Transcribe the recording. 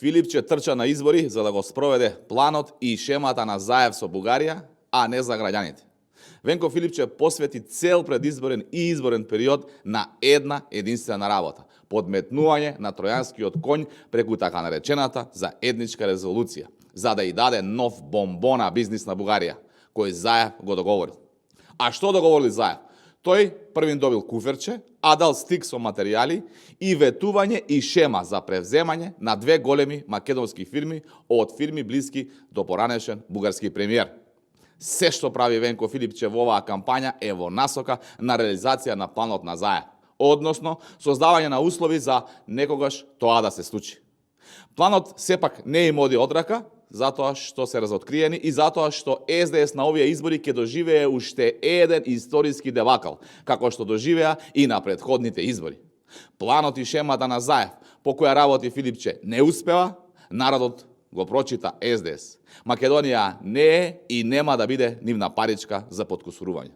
Филипче трча на избори за да го спроведе планот и шемата на Заев со Бугарија, а не за граѓаните. Венко Филипче посвети цел предизборен и изборен период на една единствена работа – подметнување на тројанскиот коњ преку така наречената за етничка резолуција, за да и даде нов бомбон на бизнис на Бугарија, кој Заев го договорил. А што договорили Заев? Тој првин добил куферче, а дал стик со материјали и ветување и шема за превземање на две големи македонски фирми од фирми блиски до поранешен бугарски премиер. Се што прави Венко Филипче во оваа кампања е во насока на реализација на планот на Заев, односно создавање на услови за некогаш тоа да се случи. Планот сепак не им оди од рака, затоа што се разоткриени и затоа што СДС на овие избори ќе доживее уште еден историски дебакал, како што доживеа и на претходните избори. Планот и шемата на Заев, по која работи Филипче, не успева, народот го прочита СДС. Македонија не е и нема да биде нивна паричка за подкусурување.